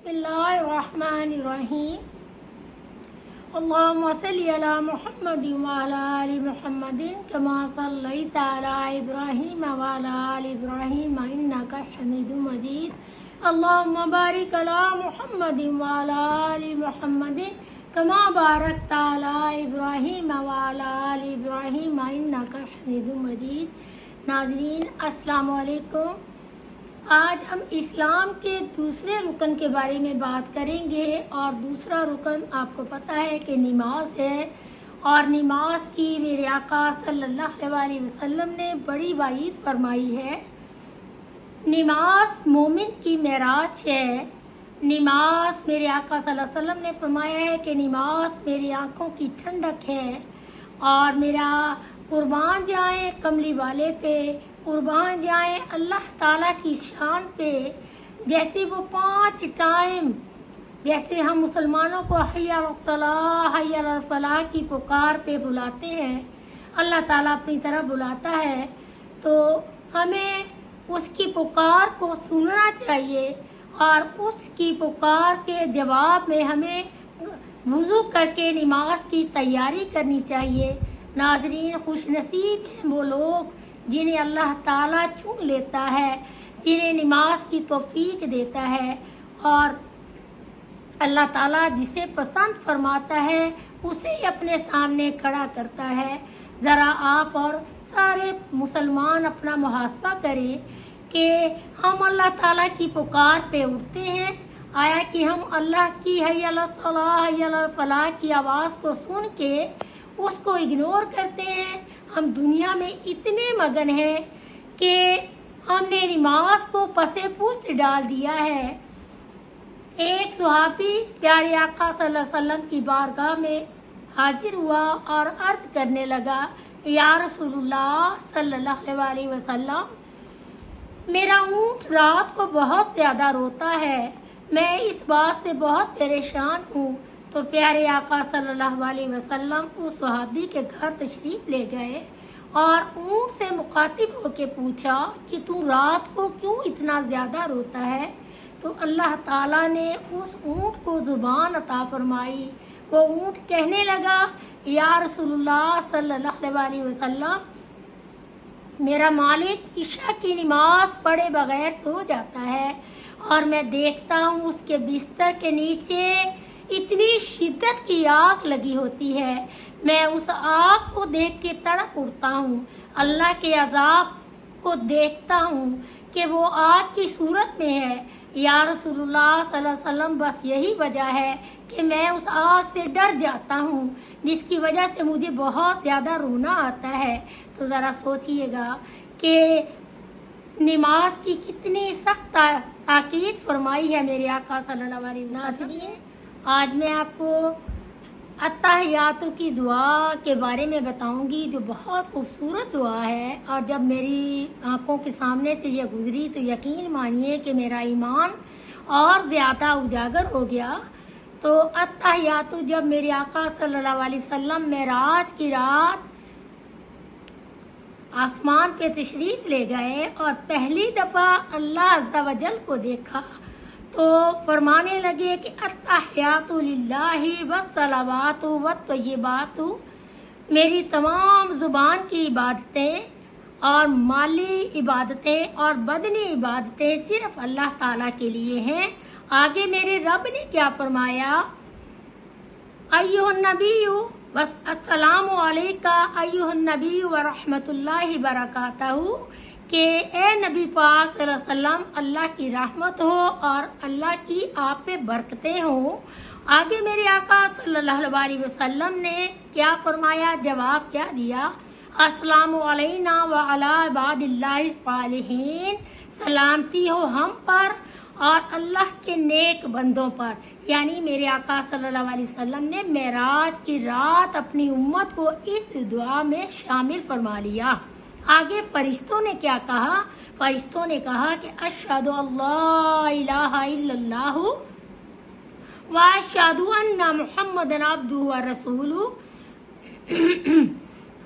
बिस्मिल्लाहिर्रहमानिर्रहीम। अल्लाहुम्मा सल्लि अला मुहम्मदिन व अला आलि मुहम्मदिन कमा सल्लैता अला इब्राहीम व अला आलि इब्राहीम इन्नका हमीदुम मजीद। अल्लाहुम्मा बारिक अला मुहम्मदिन व अला आलि मुहम्मदिन कमा बारकता अला इब्राहीम व अला आलि इब्राहीम इन्नका हमीदुम मजीद। नाज़रीन, अस्सलामु अलैकुम। आज हम इस्लाम के दूसरे रुकन के बारे में बात करेंगे और दूसरा रुकन आपको पता है कि नमाज है। और नमाज की मेरे आका सल्लल्लाहु अलैहि वसल्लम ने बड़ी वाइद फरमाई है। नमाज मोमिन की मेराज है। नमाज मेरे आका सल्लल्लाहु अलैहि वसल्लम ने फरमाया है कि नमाज मेरी आंखों की ठंडक है। और मेरा कुर्बान जाए कमली वाले पे, कुर्बान जाए अल्लाह ताला की शान पे। जैसे वो 5 टाइम, जैसे हम मुसलमानों को हय्या अलस सलाह हय्या अलल फलाह की पुकार पे बुलाते हैं, अल्लाह ताला अपनी तरफ बुलाता है, तो हमें उसकी पुकार को सुनना चाहिए और उसकी पुकार के जवाब में हमें वुज़ू करके नमाज की तैयारी करनी चाहिए। नाज़रीन, खुशनसीब हैं वो लोग जिन्हें अल्लाह ताला चुन लेता है, जिन्हें नमाज की तौफीक देता है। और अल्लाह ताला जिसे पसंद फरमाता है उसे अपने सामने खड़ा करता है। ज़रा आप और सारे मुसलमान अपना मुहासबा करें कि हम अल्लाह ताला की पुकार पे उठते हैं। आया कि हम अल्लाह की हय्या अलस सलाह हय्या अलल फलाह की आवाज़ को सुन के उसको इग्नोर करते हैं। हम दुनिया में इतने मगन हैं कि हमने नमाज को पसे पुष्ट डाल दिया है। एक सहाबी प्यारे आका सल्लल्लाहु अलैहि वसल्लम की बारगाह में हाजिर हुआ और अर्ज करने लगा, या रसूलुल्लाह सल्लल्लाहु अलैहि वसल्लम, मेरा ऊँट रात को बहुत ज़्यादा रोता है, मैं इस बात से बहुत परेशान हूँ। तो प्यारे आका सल्लल्लाहु अलैहि वसल्लम उस सहाबी के घर तशरीफ ले गए और ऊँट से मुखातिब होके पूछा कि तू रात को क्यों इतना ज़्यादा रोता है। तो अल्लाह ताला ने उस ऊँट को ज़ुबान अता फरमाई। वो ऊँट कहने लगा, या रसूलुल्लाह सल्लल्लाहु अलैहि वसल्लम, मेरा मालिक इशा की नमाज पढ़े बगैर सो जाता है और मैं देखता हूँ उसके बिस्तर के नीचे इतनी शिद्दत की आग लगी होती है, मैं उस आग को देख के तड़प उठता हूँ। अल्लाह के अजाब को देखता हूँ कि वो आग की सूरत में है। या रसूलुल्लाह सल्लल्लाहु अलैहि वसल्लम, बस यही वजह है कि मैं उस आग से डर जाता हूँ, जिसकी वजह से मुझे बहुत ज़्यादा रोना आता है। तो ज़रा सोचिएगा कि नमाज की कितनी सख्त ताकीद फरमाई है मेरे आका सल्लल्लाहु अलैहि वसल्लम। आज मैं आपको अत्तहियातु की दुआ के बारे में बताऊंगी, जो बहुत खूबसूरत दुआ है। और जब मेरी आंखों के सामने से ये गुजरी तो यकीन मानिए कि मेरा ईमान और ज़्यादा उजागर हो गया। तो अत्तहियातु जब मेरे आका सल्लल्लाहु अलैहि वसल्लम मेराज की रात आसमान पे तशरीफ ले गए और पहली दफ़ा अल्लाह अज़्ज़ा वजल को देखा तो फरमाने लगे कि अत्तहियातु लिल्लाहि वस्सलावातु वत्तय्यिबातु, मेरी तमाम ज़ुबान की इबादतें और माली इबादतें और बदनी इबादतें सिर्फ अल्लाह ताला के लिए हैं। आगे मेरे रब ने क्या फरमाया, अय्युहन नबिय्यु अस्सलामु अलैका अय्युहन नबिय्यु व रहमतुल्लाहि बरकातहू, कि ए नबी पाक सल्लल्लाहु अलैहि वसल्लम, अल्लाह की रहमत हो और अल्लाह की आप पे बरकतें हो। आगे मेरे आका सल्लल्लाहु अलैहि वसल्लम ने क्या फरमाया, जवाब क्या दिया, अस्सलामु अलैना व अला इबादिल्लाहि सालिहीन, सलामती हो हम पर और अल्लाह के नेक बंदों पर। यानी मेरे आका सल्लल्लाहु अलैहि वसल्लम ने मेराज की रात अपनी उम्मत को इस दुआ में शामिल फरमा लिया। आगे फरिश्तों ने क्या कहा, फरिश्तों ने कहा कि अशहदु अल्ला इलाहा इल्लल्लाहु व अशहदु अन्ना मुहम्मदन अब्दुहु व रसूलुहु,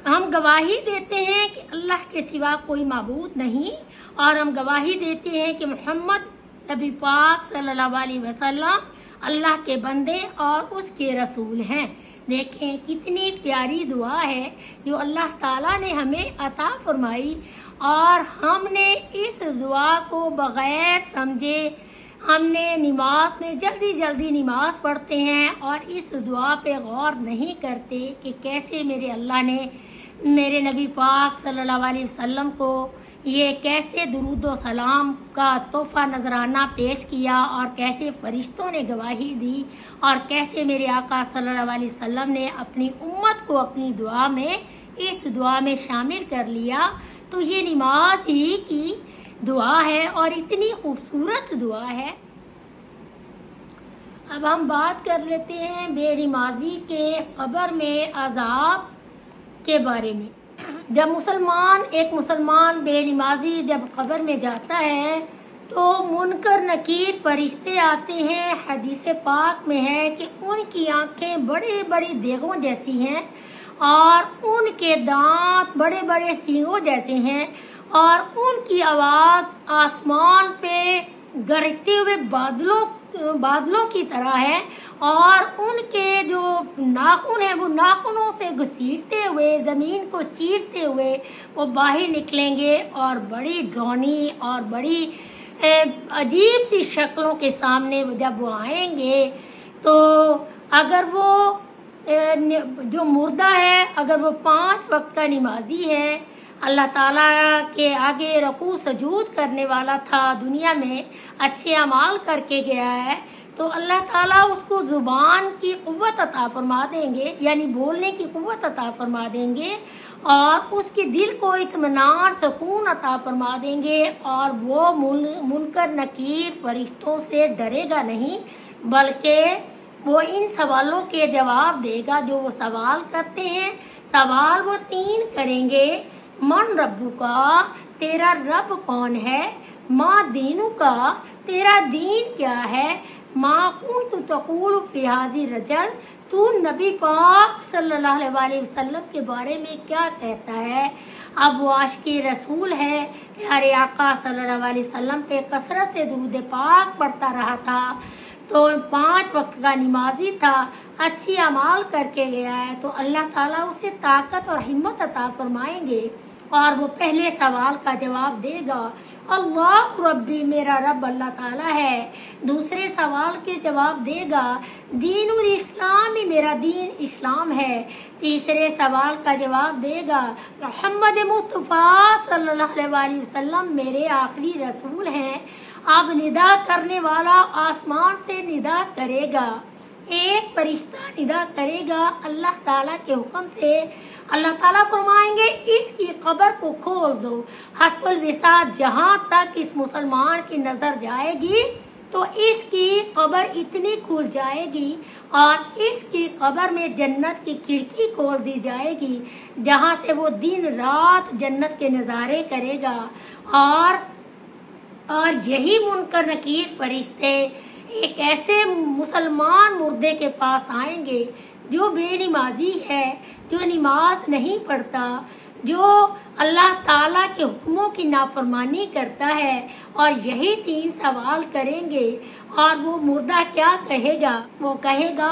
हम गवाही देते हैं कि अल्लाह के सिवा कोई माबूद नहीं और हम गवाही देते हैं कि मोहम्मद नबी पाक सल्लल्लाहु अलैहि वसल्लम अल्लाह के बंदे और उसके रसूल हैं। देखें कितनी प्यारी दुआ है जो अल्लाह ताला ने हमें अता फरमाई, और हमने इस दुआ को बगैर समझे हमने नमाज में जल्दी जल्दी नमाज पढ़ते हैं और इस दुआ पे गौर नहीं करते कि कैसे मेरे अल्लाह ने मेरे नबी पाक सल्लल्लाहु अलैहि वसल्लम को ये कैसे दुरूद व सलाम का तोहफा नजराना पेश किया, और कैसे फरिश्तों ने गवाही दी, और कैसे मेरे आका सल्लल्लाहु अलैहि वसल्लम ने अपनी उम्मत को अपनी दुआ में इस दुआ में शामिल कर लिया। तो ये नमाज ही की दुआ है और इतनी खूबसूरत दुआ है। अब हम बात कर लेते हैं बेनमाजी के कब्र में अजाब के बारे में। जब एक मुसलमान बेनमाजी जब कब्र में जाता है तो मुनकर नकीर फरिश्ते आते हैं। हदीस पाक में है कि उनकी आंखें बड़े बड़े देगों जैसी हैं और उनके दांत बड़े बड़े सींगों जैसे हैं, और उनकी आवाज़ आसमान पे गरजते हुए बादलों की तरह है, और उनके जो नाखून है वो नाखूनों से घसीटते हुए ज़मीन को चीरते हुए वो बाहर निकलेंगे, और बड़ी डरावनी और बड़ी अजीब सी शक्लों के सामने जब वो आएंगे तो अगर वो जो मुर्दा है, अगर वो 5 वक्त का नमाजी है, अल्लाह ताला के आगे रकू सजूद करने वाला था, दुनिया में अच्छे अमाल करके गया है, तो अल्लाह ताला उसको ज़ुबान की क़ुव्वत अता फरमा देंगे, यानी बोलने की क़ुव्वत अता फरमा देंगे, और उसके दिल को इत्मीनान सुकून अता फरमा देंगे, और वो मुनकर नकीर फरिश्तों से डरेगा नहीं, बल्कि वो इन सवालों के जवाब देगा जो वो सवाल करते हैं। सवाल वो 3 करेंगे। मन रब्बू का, तेरा रब कौन है? माँ दीनू का, तेरा दीन क्या है? माँ कुन्तु तक़ूलु फ़ी हाज़ी रजल, तू नबी पाक सल्लल्लाहु अलैहि वसल्लम के बारे में क्या कहता है? अब वो आशिक़े रसूल है, प्यारे आका सल्लल्लाहु अलैहि वसल्लम पे कसरत से दुरूद पाक पढ़ता रहा था, तो 5 वक्त का नमाजी था, अच्छी अमाल करके गया है, तो अल्लाह ताला उसे ताकत और हिम्मत अता फरमाएंगे, और वो पहले सवाल का जवाब देगा, अल्लाह रब्बी, मेरा रब अल्लाह ताला है। दूसरे सवाल के जवाब देगा, दीनुल इस्लाम, मेरा दीन इस्लाम है। तीसरे सवाल का जवाब देगा, मोहम्मद मुस्तफ़ा सल्लल्लाहु अलैहि वसल्लम मेरे आखिरी रसूल हैं। अब निदा करने वाला आसमान से निदा करेगा, एक फरिश्ता निदा करेगा अल्लाह ताला के हुक्म से। अल्लाह ताला फरमाएंगे इसकी कब्र को खोल दो, हत्तुल विसात, जहाँ तक इस मुसलमान की नजर जाएगी तो इसकी कब्र इतनी खुल जाएगी, और इसकी कब्र में जन्नत की खिड़की खोल दी जाएगी, जहाँ से वो दिन रात जन्नत के नज़ारे करेगा। और यही मुनकर नकीर फरिश्ते एक ऐसे मुसलमान मुर्दे के पास आएंगे जो बेनमाजी है, जो नमाज नहीं पढ़ता, जो अल्लाह ताला के हुक्मों की नाफरमानी करता है, और यही 3 सवाल करेंगे। और वो मुर्दा क्या कहेगा? वो कहेगा,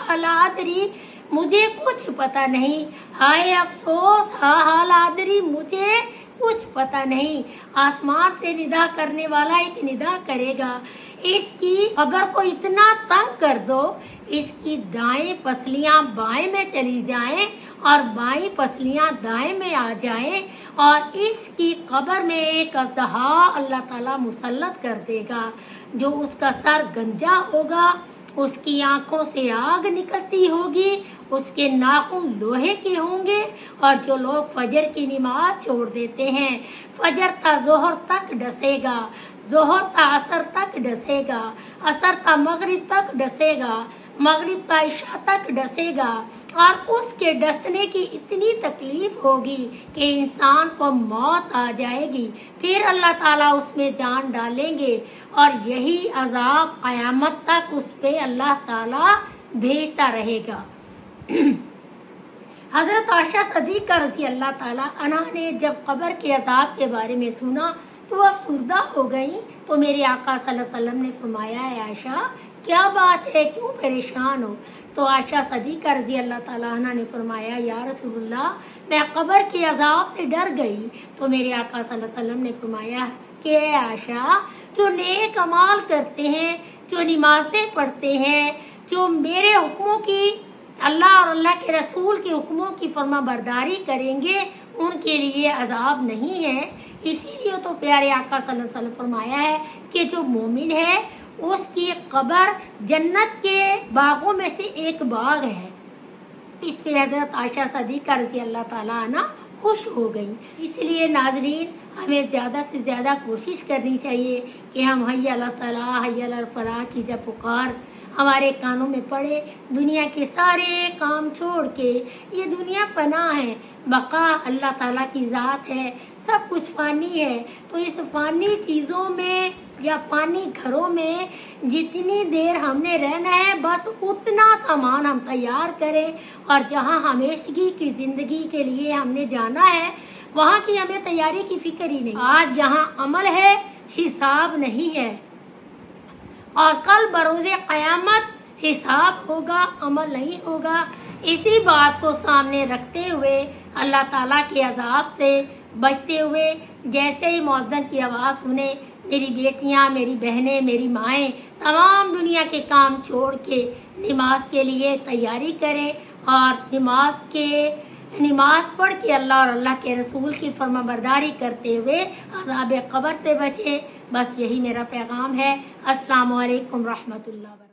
हालादरी, मुझे कुछ पता नहीं, हाय अफसोस, हालादरी, मुझे कुछ पता नहीं। आसमान से निदा करने वाला एक निदा करेगा, इसकी कब्र को इतना तंग कर दो, इसकी दाएं पसलियां बाएं में चली जाएं और बाएं पसलियां दाएं में आ जाएं, और इसकी कब्र में एक अज़दहा अल्लाह ताला मुसल्लत कर देगा, जो उसका सर गंजा होगा, उसकी आंखों से आग निकलती होगी, उसके नाखून लोहे के होंगे, और जो लोग फजर की नमाज छोड़ देते हैं, फजर ता जोहर तक डसेगा, जोहर ता असर तक डसेगा, असर ता मगरिब तक डसेगा, मगरिब ता इशा तक डसेगा, और उसके डसने की इतनी तकलीफ होगी कि इंसान को मौत आ जाएगी। फिर अल्लाह ताला उसमें जान डालेंगे, और यही अजाब क़यामत तक उस पे अल्लाह ताला भेजता रहेगा। हजरत आयशा सिद्दीक़ा रज़ी अल्लाह ताला अन्हा ने जब कब्र के अजाब के बारे में सुना तो अफसुर्दा हो गई। तो मेरे आका सल्लल्लाहु अलैहि वसल्लम ने फरमाया, है आयशा क्या बात है, क्यों परेशान हो? तो आयशा सदीका रजी अल्लाह ताला अन्हा ने फरमाया, या रसूलुल्लाह मैं कब्र के अजाब से डर गई। तो मेरे आका सल्लल्लाहु अलैहि वसल्लम ने फरमाया कि आयशा जो नेक अमाल करते हैं, जो नमाज़ें पढ़ते हैं, जो मेरे हुक्मों की, अल्लाह और अल्लाह के रसूल के हुक्मों की फर्माबरदारी करेंगे, उनके लिए अजाब नहीं है। इसीलिए तो प्यारे आका सल्लल्लाहु अलैहि वसल्लम फरमाया है कि जो मोमिन है उसकी कब्र जन्नत के बागों में से एक बाग है। इस पे हजरत आयशा सदीका रज़ी अल्लाह ताला अन्हा खुश हो गई। इसलिए नाजरीन हमें ज़्यादा से ज़्यादा कोशिश करनी चाहिए कि हम हय्या अला सलाह हय्या अला फलाह की जब पुकार हमारे कानों में पड़े, दुनिया के सारे काम छोड़ के, ये दुनिया फना है, बका अल्लाह ताला की ज़ात है, सब कुछ फ़ानी है। तो इस फ़ानी चीज़ों में या फ़ानी घरों में जितनी देर हमने रहना है बस उतना सामान हम तैयार करें, और जहाँ हमेशगी की ज़िंदगी के लिए हमने जाना है वहाँ की हमें तैयारी की फिक्र ही नहीं। आज जहाँ अमल है हिसाब नहीं है, और कल बरोज़े क़यामत हिसाब होगा, अमल नहीं होगा। इसी बात को सामने रखते हुए अल्लाह ताला के अज़ाब से बचते हुए जैसे ही मुअज़्ज़िन की आवाज़ सुने, मेरी बेटियां, मेरी बहनें, मेरी माएँ तमाम दुनिया के काम छोड़ के नमाज के लिए तैयारी करें, और नमाज पढ़ के अल्लाह और अल्लाह के रसूल की फर्माबरदारी करते हुए अज़ाब क़ब्र से बचें। बस यही मेरा पैगाम है। अस्सलामु अलैकुम रहमतुल्लाह।